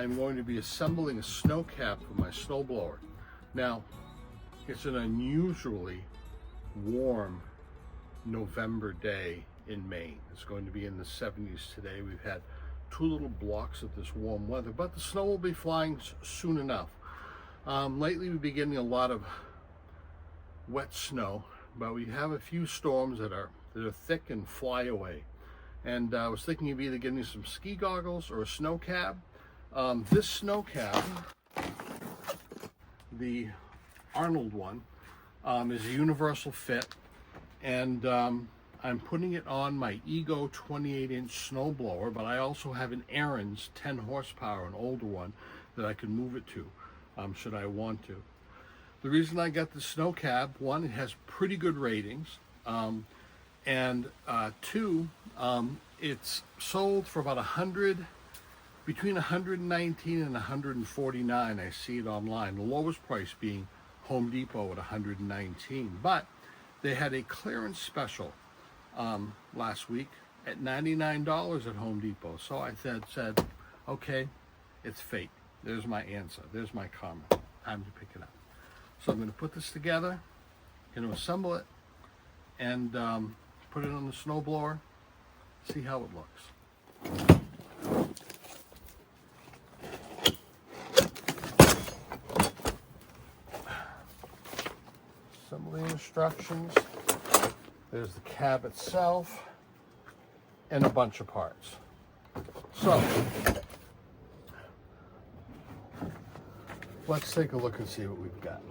I'm going to be assembling a snow cap for my snowblower. Now, it's an unusually warm November day in Maine. It's going to be in the 70s today. We've had 2 little blocks of this warm weather, but the snow will be flying soon enough. Lately we've been getting a lot of wet snow, but we have a few storms that are thick and fly away. And I was thinking of either getting some ski goggles or a snow cab. This snow cab, the Arnold one, is a universal fit, and I'm putting it on my Ego 28-inch snowblower, but I also have an Aaron's 10 horsepower, an older one, that I can move it to, should I want to. The reason I got the snow cab, one, it has pretty good ratings, and two, it's sold for about between 119 and 149. I see it online. The lowest price being Home Depot at 119, but they had a clearance special last week at $99 at Home Depot. So I said, okay, it's fate. There's my answer. There's my comment. Time to pick it up. So I'm going to put this together, going to assemble it, and put it on the snowblower, see how it looks. Assembly instructions. There's the cab itself and a bunch of parts. So let's take a look and see what we've got.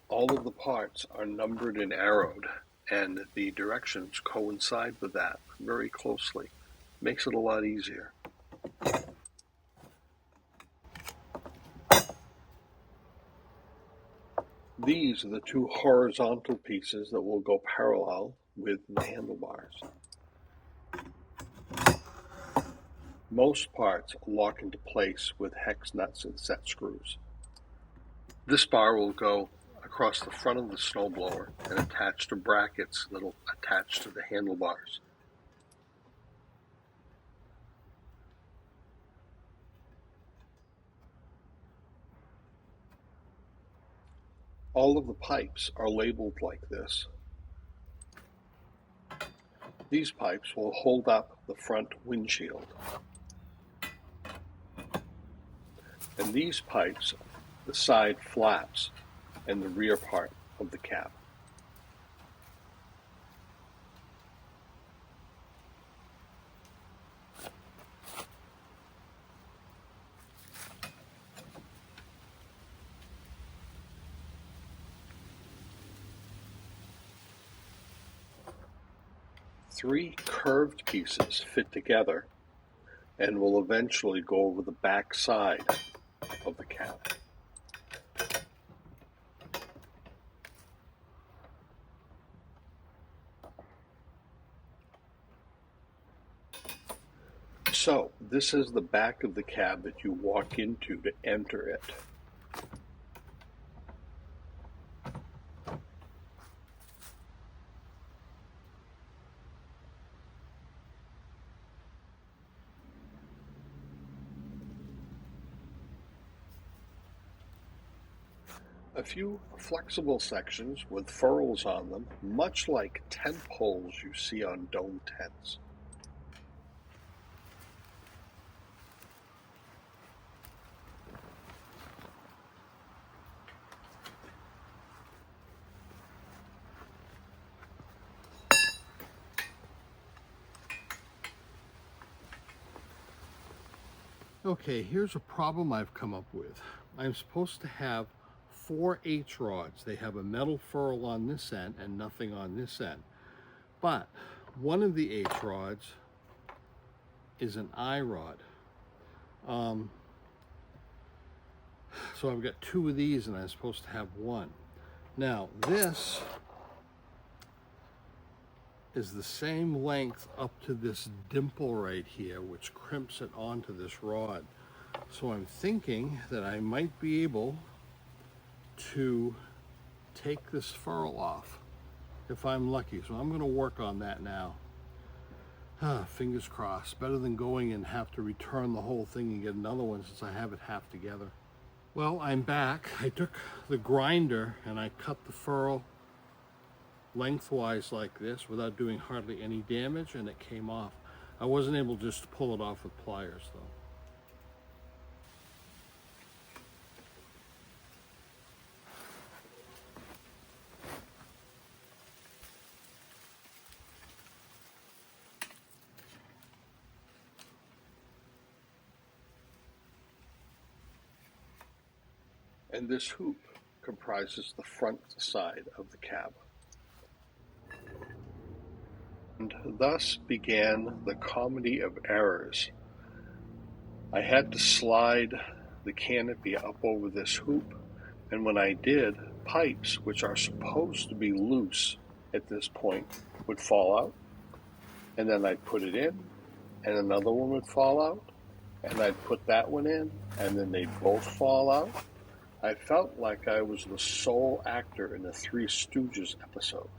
All of the parts are numbered and arrowed, and the directions coincide with that very closely. Makes it a lot easier. These are the 2 horizontal pieces that will go parallel with the handlebars. Most parts lock into place with hex nuts and set screws. This bar will go across the front of the snowblower and attach to brackets that'll attach to the handlebars. All of the pipes are labeled like this. These pipes will hold up the front windshield. And these pipes, the side flaps and the rear part of the cab. Three curved pieces fit together and will eventually go over the back side of the cab. So, this is the back of the cab that you walk into to enter it. A few flexible sections with furrows on them, much like tent poles you see on dome tents. Okay, here's a problem I've come up with. I'm supposed to have 4 H rods. They have a metal furrow on this end and nothing on this end. But one of the H rods is an I rod. So I've got 2 of these and I'm supposed to have 1. Now this is the same length up to this dimple right here, which crimps it onto this rod. So I'm thinking that I might be able to take this furrow off if I'm lucky. So I'm going to work on that now. Fingers crossed. Better than going and have to return the whole thing and get another one since I have it half together. Well, I'm back. I took the grinder and I cut the furrow lengthwise like this without doing hardly any damage, and it came off. I wasn't able just to pull it off with pliers though. And this hoop comprises the front side of the cab. And thus began the comedy of errors. I had to slide the canopy up over this hoop, and when I did, pipes, which are supposed to be loose at this point, would fall out, and then I'd put it in, and another one would fall out, and I'd put that one in, and then they'd both fall out. I felt like I was the sole actor in a Three Stooges episode.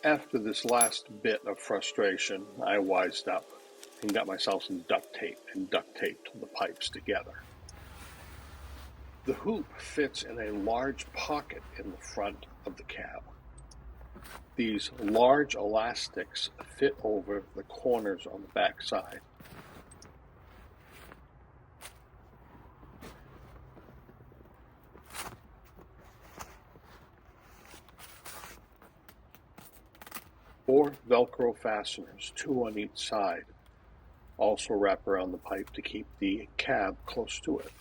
After this last bit of frustration, I wised up and got myself some duct tape and duct taped the pipes together. The hoop fits in a large pocket in the front of the cab. These large elastics fit over the corners on the back side. Four Velcro fasteners, 2 on each side, also wrap around the pipe to keep the cab close to it.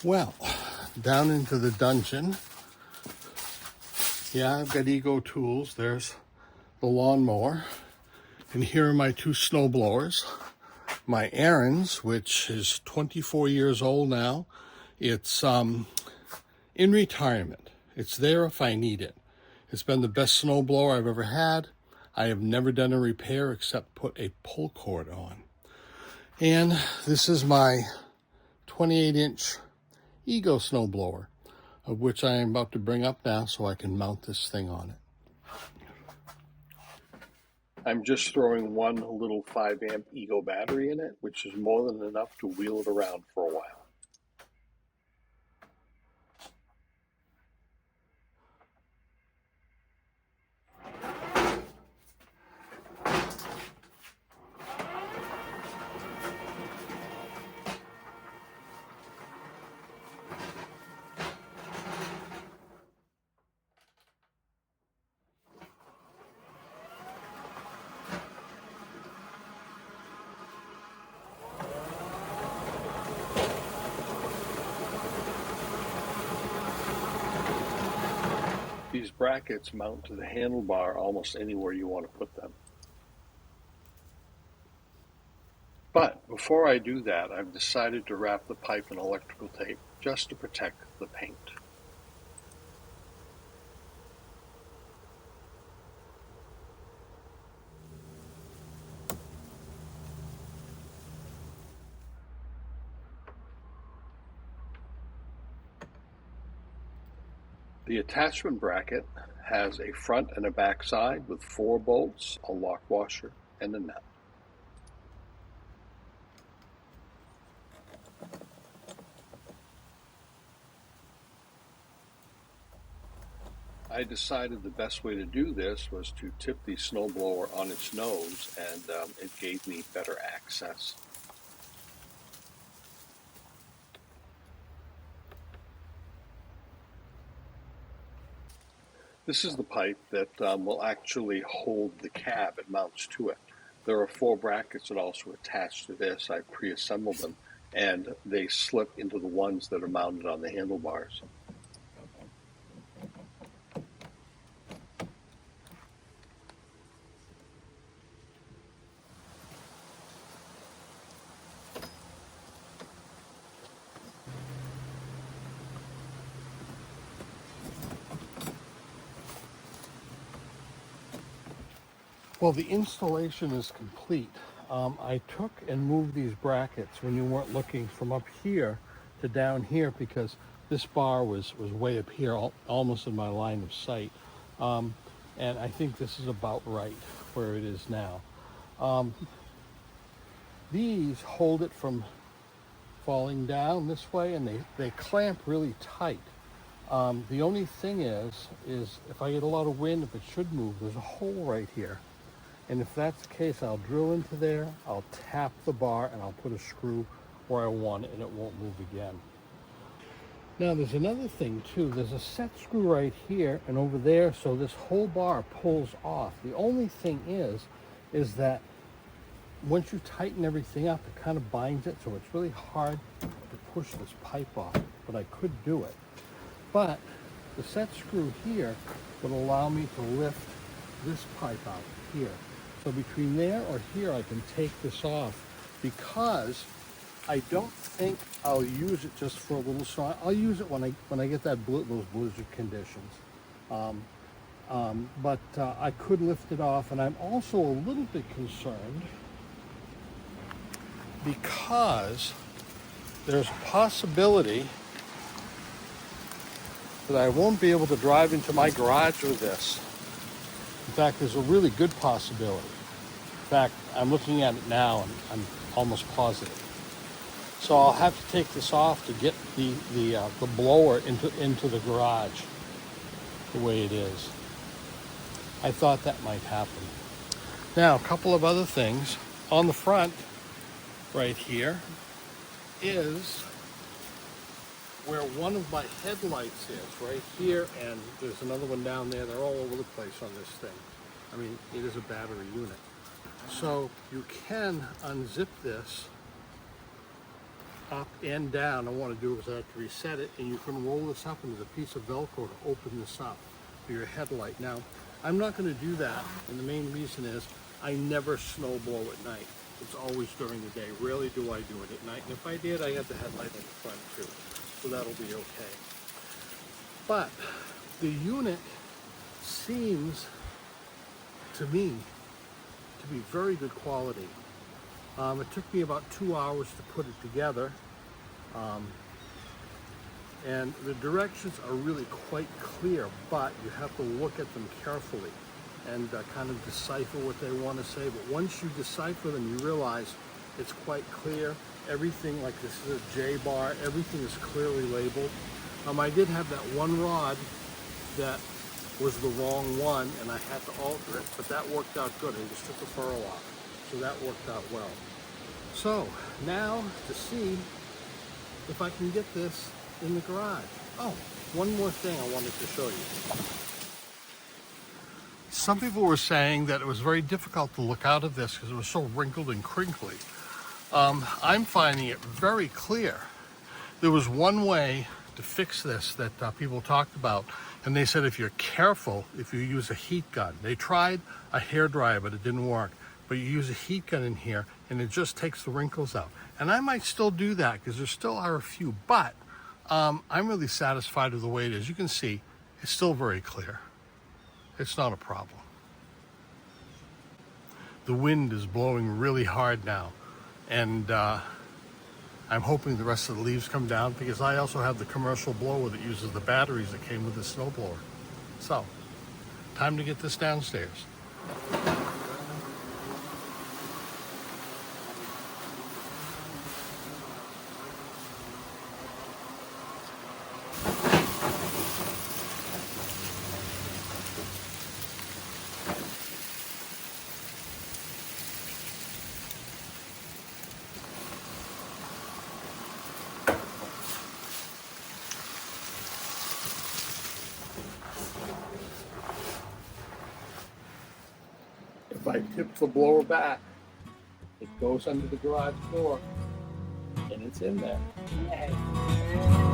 Well, down into the dungeon. Yeah, I've got Ego tools. There's the lawnmower. And here are my 2 snowblowers. My Aaron's, which is 24 years old now. It's in retirement. It's there if I need it. It's been the best snowblower I've ever had. I have never done a repair except put a pull cord on. And this is my 28-inch Ego snowblower, of which I am about to bring up now so I can mount this thing on it. I'm just throwing one little 5-amp Ego battery in it, which is more than enough to wheel it around for a while. These brackets mount to the handlebar almost anywhere you want to put them. But before I do that, I've decided to wrap the pipe in electrical tape just to protect the paint. The attachment bracket has a front and a back side with 4 bolts, a lock washer, and a nut. I decided the best way to do this was to tip the snowblower on its nose, and it gave me better access. This is the pipe that will actually hold the cab. It mounts to it. There are 4 brackets that also attach to this. I pre-assembled them, and they slip into the ones that are mounted on the handlebars. Well, the installation is complete. I took and moved these brackets when you weren't looking from up here to down here because this bar was way up here, almost in my line of sight. And I think this is about right where it is now. These hold it from falling down this way, and they clamp really tight. The only thing is if I get a lot of wind, if it should move, there's a hole right here. And if that's the case, I'll drill into there, I'll tap the bar, and I'll put a screw where I want it, and it won't move again. Now there's another thing too. There's a set screw right here and over there, so this whole bar pulls off. The only thing is that once you tighten everything up, it kind of binds it, so it's really hard to push this pipe off, but I could do it. But the set screw here would allow me to lift this pipe out here. So between there or here, I can take this off, because I don't think I'll use it just for a little snow. I'll use it when I get those blizzard conditions. But I could lift it off, and I'm also a little bit concerned because there's a possibility that I won't be able to drive into my garage with this. In fact, there's a really good possibility. In fact, I'm looking at it now, and I'm almost positive. So I'll have to take this off to get the blower into the garage the way it is. I thought that might happen. Now, a couple of other things. On the front, right here, is where one of my headlights is, right here, and there's another one down there. They're all over the place on this thing. I mean, it is a battery unit. So you can unzip this up and down. I want to do is I have to reset it, and you can roll this up, and there's a piece of Velcro to open this up for your headlight. Now, I'm not going to do that, and the main reason is I never snow blow at night. It's always during the day. Rarely do I do it at night, and if I did, I had the headlight in the front too, so that'll be okay. But the unit seems to me to be very good quality. It took me about 2 hours to put it together, and the directions are really quite clear, but you have to look at them carefully and kind of decipher what they want to say. But once you decipher them, you realize it's quite clear. Everything, like this is a J bar, everything is clearly labeled. I did have that one rod that was the wrong one, and I had to alter it, but that worked out good. I just took the furrow off, so that worked out well. So now to see if I can get this in the garage. Oh, one more thing I wanted to show you. Some people were saying that it was very difficult to look out of this because it was so wrinkled and crinkly. I'm finding it very clear. There was one way to fix this that people talked about, and they said if you're careful, if you use a heat gun. They tried a hairdryer, but it didn't work. But you use a heat gun in here, and it just takes the wrinkles out. And I might still do that because there still are a few, but I'm really satisfied with the way it is. You can see it's still very clear. It's not a problem. The wind is blowing really hard now, and I'm hoping the rest of the leaves come down because I also have the commercial blower that uses the batteries that came with the snowblower. So, time to get this downstairs. If I tip the blower back, it goes under the garage door, and it's in there. Yay.